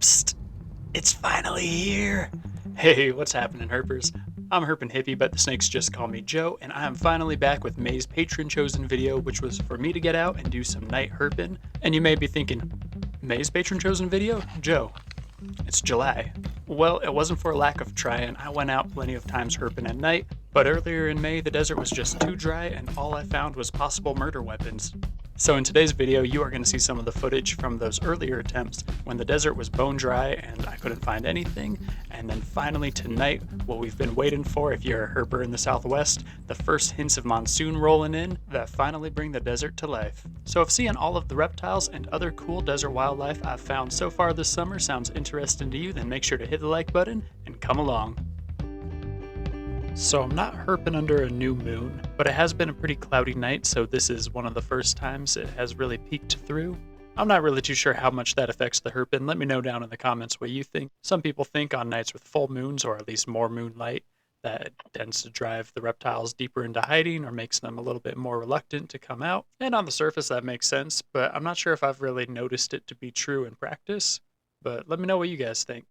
Psst, it's finally here. Hey, what's happening, Herpers? I'm Herpin Hippie, but the snakes just call me Joe, and I am finally back with May's patron-chosen video, which was for me to get out and do some night herping. And you may be thinking, May's patron-chosen video? Joe, it's July. Well, it wasn't for a lack of trying. I went out plenty of times herping at night, but earlier in May, the desert was just too dry, and all I found was possible murder weapons. So in today's video, you are going to see some of the footage from those earlier attempts when the desert was bone dry and I couldn't find anything, and then finally tonight, what we've been waiting for if you're a herper in the Southwest, the first hints of monsoon rolling in that finally bring the desert to life. So if seeing all of the reptiles and other cool desert wildlife I've found so far this summer sounds interesting to you, then make sure to hit the like button and come along. So I'm not herping under a new moon, but it has been a pretty cloudy night, so this is one of the first times it has really peeked through. I'm not really too sure how much that affects the herping. Let me know down in the comments what you think. Some people think on nights with full moons, or at least more moonlight, that tends to drive the reptiles deeper into hiding or makes them a little bit more reluctant to come out. And on the surface that makes sense, but I'm not sure if I've really noticed it to be true in practice. But let me know what you guys think.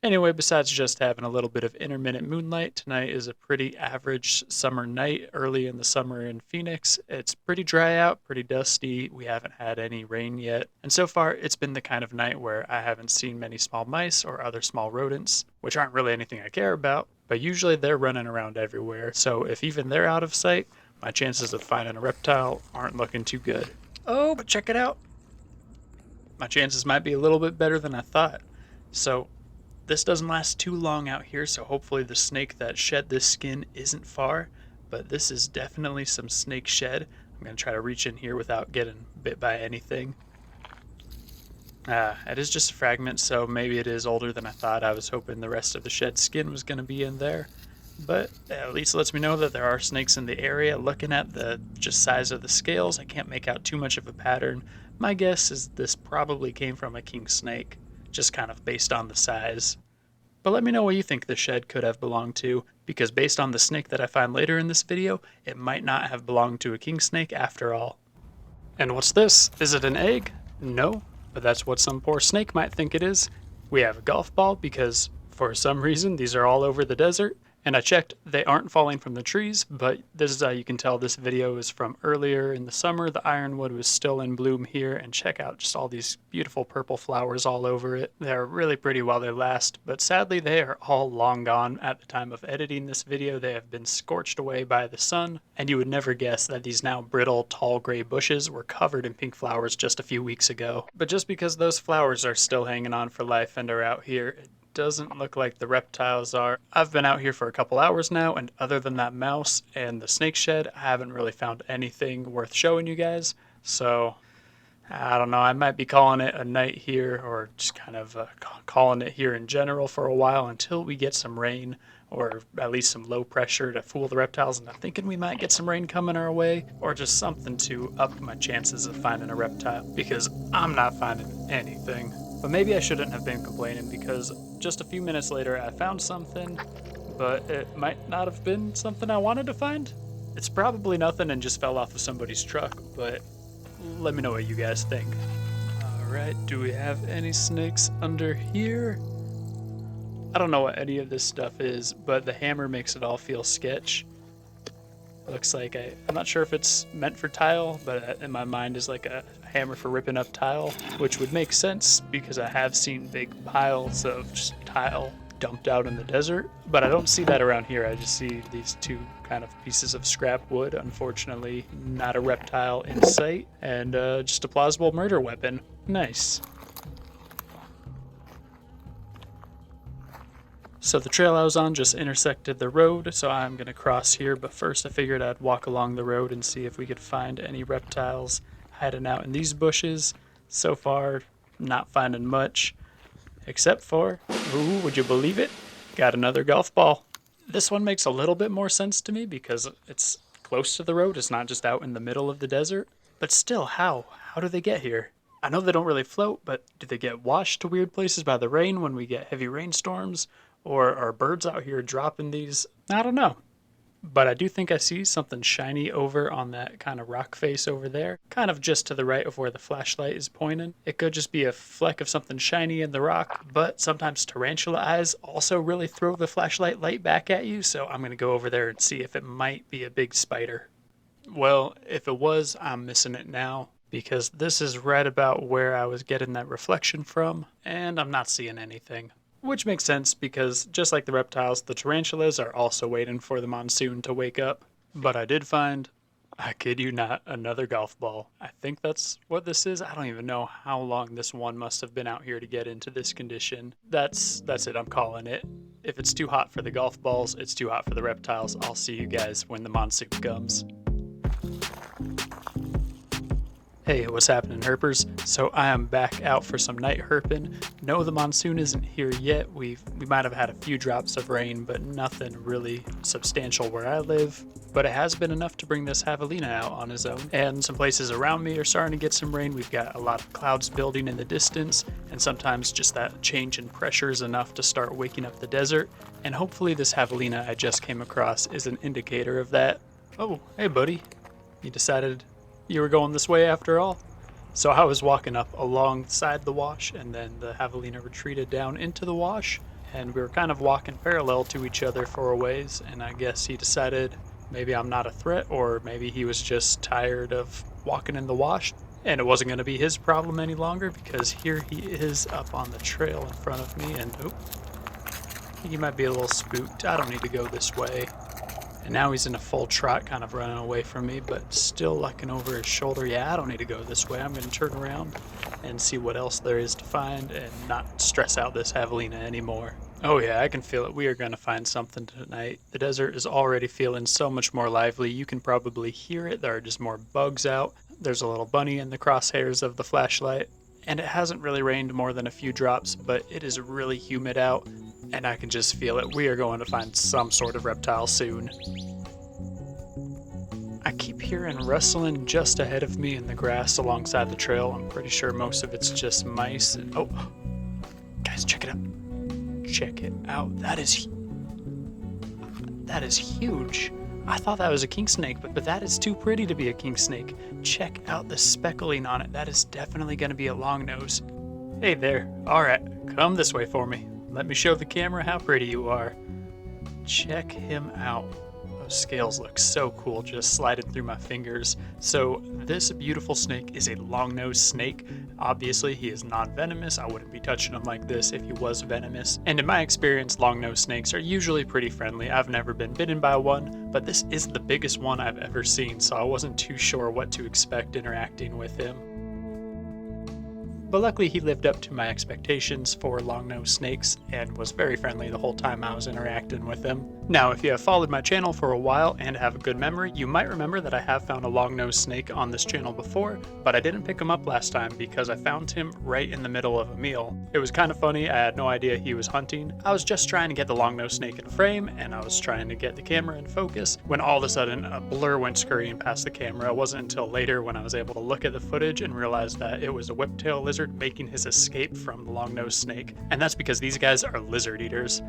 Anyway, besides just having a little bit of intermittent moonlight, tonight is a pretty average summer night early in the summer in Phoenix. It's pretty dry out, pretty dusty. We haven't had any rain yet. And so far, it's been the kind of night where I haven't seen many small mice or other small rodents, which aren't really anything I care about, but usually they're running around everywhere. So if even they're out of sight, my chances of finding a reptile aren't looking too good. Oh, but check it out. My chances might be a little bit better than I thought. So this doesn't last too long out here, so hopefully the snake that shed this skin isn't far, but this is definitely some snake shed. I'm going to try to reach in here without getting bit by anything. It is just a fragment, so maybe it is older than I thought. I was hoping the rest of the shed skin was going to be in there, but at least lets me know that there are snakes in the area. Looking at the just size of the scales, I can't make out too much of a pattern. My guess is this probably came from a king snake, just kind of based on the size. But let me know what you think the shed could have belonged to, because based on the snake that I find later in this video, it might not have belonged to a king snake after all. And what's this? Is it an egg? No, but that's what some poor snake might think it is. We have a golf ball because, for some reason, these are all over the desert. And I checked, they aren't falling from the trees, but this is how you can tell this video is from earlier in the summer. The ironwood was still in bloom here, and check out just all these beautiful purple flowers all over it. They're really pretty while they last, but sadly they are all long gone at the time of editing this video. They have been scorched away by the sun, and you would never guess that these now brittle, tall gray bushes were covered in pink flowers just a few weeks ago. But just because those flowers are still hanging on for life and are out here, it doesn't look like the reptiles are. I've been out here for a couple hours now, and other than that mouse and the snake shed, I haven't really found anything worth showing you guys. So I don't know, I might be calling it a night here, or just kind of calling it here in general for a while until we get some rain, or at least some low pressure to fool the reptiles. And I'm thinking we might get some rain coming our way, or just something to up my chances of finding a reptile, because I'm not finding anything. But maybe I shouldn't have been complaining, because just a few minutes later I found something, but it might not have been something I wanted to find. It's probably nothing and just fell off of somebody's truck, but let me know what you guys think. Alright, do we have any snakes under here? I don't know what any of this stuff is, but the hammer makes it all feel sketch. Looks like I'm not sure if it's meant for tile, but in my mind is like a hammer for ripping up tile, which would make sense because I have seen big piles of just tile dumped out in the desert, but I don't see that around here. I just see these two kind of pieces of scrap wood. Unfortunately, not a reptile in sight, and just a plausible murder weapon. Nice. So the trail I was on just intersected the road, so I'm going to cross here, but first I figured I'd walk along the road and see if we could find any reptiles hiding out in these bushes. So far, not finding much, except for, ooh, would you believe it? Got another golf ball. This one makes a little bit more sense to me because it's close to the road, it's not just out in the middle of the desert. But still, how? How do they get here? I know they don't really float, but do they get washed to weird places by the rain when we get heavy rainstorms? Or are birds out here dropping these? I don't know. But I do think I see something shiny over on that kind of rock face over there, kind of just to the right of where the flashlight is pointing. It could just be a fleck of something shiny in the rock, but sometimes tarantula eyes also really throw the flashlight light back at you, so I'm going to go over there and see if it might be a big spider. Well, if it was, I'm missing it now, because this is right about where I was getting that reflection from, and I'm not seeing anything. Which makes sense because just like the reptiles, the tarantulas are also waiting for the monsoon to wake up. But I did find, I kid you not, another golf ball. I think that's what this is. I don't even know how long this one must have been out here to get into this condition. That's it, I'm calling it. If it's too hot for the golf balls, it's too hot for the reptiles. I'll see you guys when the monsoon comes. Hey, what's happening, herpers? So I am back out for some night herping. No, the monsoon isn't here yet. We might have had a few drops of rain, but nothing really substantial where I live. But it has been enough to bring this javelina out on his own. And some places around me are starting to get some rain. We've got a lot of clouds building in the distance, and sometimes just that change in pressure is enough to start waking up the desert. And hopefully this javelina I just came across is an indicator of that. Oh, hey buddy. You decided you were going this way after all? So I was walking up alongside the wash, and then the javelina retreated down into the wash, and we were kind of walking parallel to each other for a ways, and I guess he decided maybe I'm not a threat, or maybe he was just tired of walking in the wash, and it wasn't going to be his problem any longer, because here he is up on the trail in front of me, and oh, he might be a little spooked. I don't need to go this way. And now he's in a full trot, kind of running away from me, but still looking over his shoulder. Yeah, I don't need to go this way. I'm going to turn around and see what else there is to find and not stress out this javelina anymore. Oh yeah, I can feel it. We are going to find something tonight. The desert is already feeling so much more lively. You can probably hear it. There are just more bugs out. There's a little bunny in the crosshairs of the flashlight. And it hasn't really rained more than a few drops, but it is really humid out, and I can just feel it. We are going to find some sort of reptile soon. I keep hearing rustling just ahead of me in the grass alongside the trail. I'm pretty sure most of it's just mice. Oh, guys, check it out. Check it out. That is huge. I thought that was a king snake, but that is too pretty to be a king snake. Check out the speckling on it. That is definitely going to be a long nose. Hey there. All right, come this way for me. Let me show the camera how pretty you are. Check him out. Those scales look so cool just sliding through my fingers. So this beautiful snake is a long-nosed snake. Obviously, he is non-venomous. I wouldn't be touching him like this if he was venomous. And in my experience, long-nosed snakes are usually pretty friendly. I've never been bitten by one, but this is the biggest one I've ever seen, so I wasn't too sure what to expect interacting with him. But luckily he lived up to my expectations for long-nosed snakes and was very friendly the whole time I was interacting with him. Now, if you have followed my channel for a while and have a good memory, you might remember that I have found a long-nosed snake on this channel before, but I didn't pick him up last time because I found him right in the middle of a meal. It was kind of funny. I had no idea he was hunting. I was just trying to get the long-nosed snake in frame, and I was trying to get the camera in focus, when all of a sudden a blur went scurrying past the camera. It wasn't until later when I was able to look at the footage and realize that it was a whiptail lizard making his escape from the long-nosed snake, and that's because these guys are lizard eaters.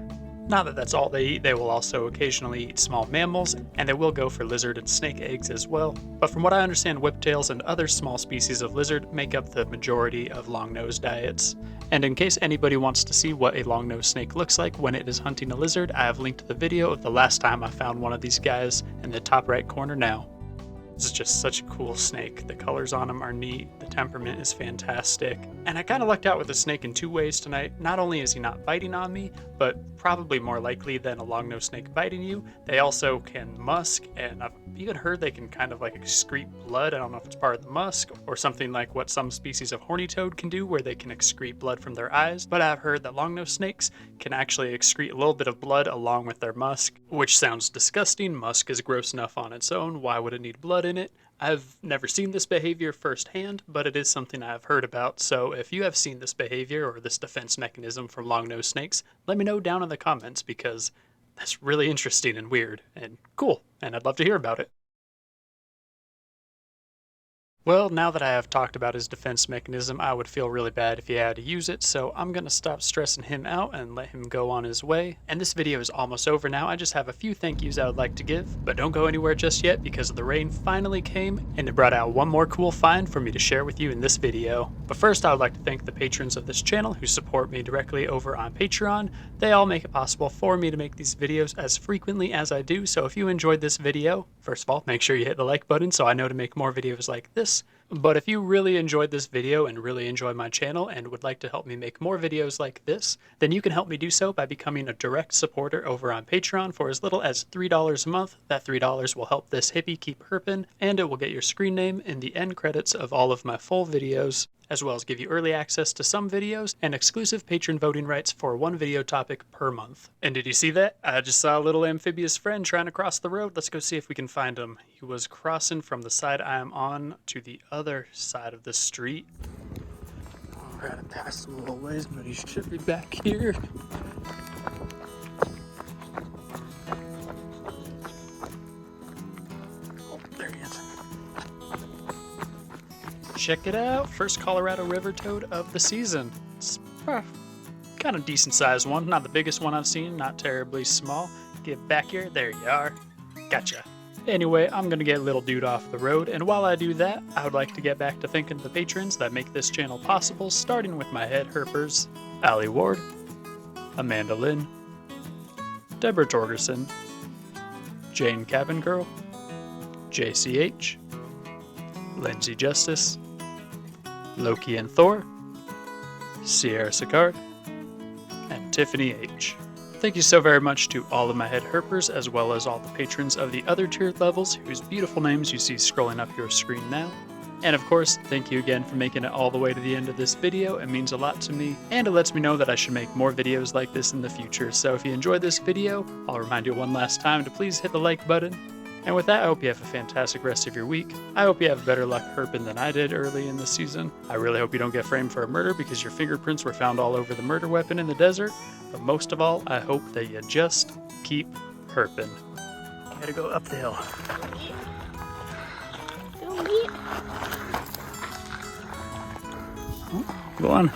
Not that that's all they eat, they will also occasionally eat small mammals, and they will go for lizard and snake eggs as well. But from what I understand, whiptails and other small species of lizard make up the majority of long-nosed diets. And in case anybody wants to see what a long-nosed snake looks like when it is hunting a lizard, I have linked the video of the last time I found one of these guys in the top right corner now. This is just such a cool snake. The colors on him are neat, the temperament is fantastic. And I kind of lucked out with the snake in two ways tonight. Not only is he not biting on me, but probably more likely than a long-nosed snake biting you, they also can musk, and I've even heard they can kind of like excrete blood. I don't know if it's part of the musk or something like what some species of horny toad can do where they can excrete blood from their eyes, but I've heard that long-nosed snakes can actually excrete a little bit of blood along with their musk, which sounds disgusting. Musk is gross enough on its own. Why would it need blood in it? I've never seen this behavior firsthand, but it is something I've heard about, so if you have seen this behavior or this defense mechanism from long-nosed snakes, let me know down in the comments, because that's really interesting and weird and cool, and I'd love to hear about it. Well, now that I have talked about his defense mechanism, I would feel really bad if he had to use it, so I'm gonna stop stressing him out and let him go on his way. And this video is almost over now. I just have a few thank yous I would like to give, but don't go anywhere just yet because the rain finally came and it brought out one more cool find for me to share with you in this video. But first, I would like to thank the patrons of this channel who support me directly over on Patreon. They all make it possible for me to make these videos as frequently as I do, so if you enjoyed this video, first of all, make sure you hit the like button so I know to make more videos like this. But if you really enjoyed this video and really enjoy my channel and would like to help me make more videos like this, then you can help me do so by becoming a direct supporter over on Patreon for as little as $3 a month. That $3 will help this hippie keep herping, and it will get your screen name in the end credits of all of my full videos, as well as give you early access to some videos and exclusive patron voting rights for one video topic per month. And did you see that? I just saw a little amphibious friend trying to cross the road. Let's go see if we can find him. He was crossing from the side I am on to the other side of the street. I'm trying to pass him a little ways, but he should be back here. Oh, there he is. Check it out, first Colorado river toad of the season. It's kind of decent sized one, not the biggest one I've seen, not terribly small. Get back here, there you are. Gotcha. Anyway, I'm gonna get little dude off the road, and while I do that, I would like to get back to thanking the patrons that make this channel possible, starting with my head herpers, Allie Ward, Amanda Lynn, Deborah Torgerson, Jane Cabin Girl, JCH, Lindsay Justice, Loki and Thor, Sierra Sicard, and Tiffany H. Thank you so very much to all of my head herpers, as well as all the patrons of the other tiered levels whose beautiful names you see scrolling up your screen now. And of course, thank you again for making it all the way to the end of this video. It means a lot to me, and it lets me know that I should make more videos like this in the future. So if you enjoyed this video, I'll remind you one last time to please hit the like button. And with that, I hope you have a fantastic rest of your week. I hope you have better luck herping than I did early in the season. I really hope you don't get framed for a murder because your fingerprints were found all over the murder weapon in the desert. But most of all, I hope that you just keep herping. Gotta go up the hill. Oh, go on.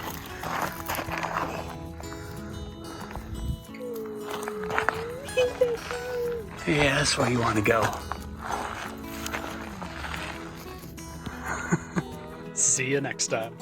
Yeah, that's where you want to go. See you next time.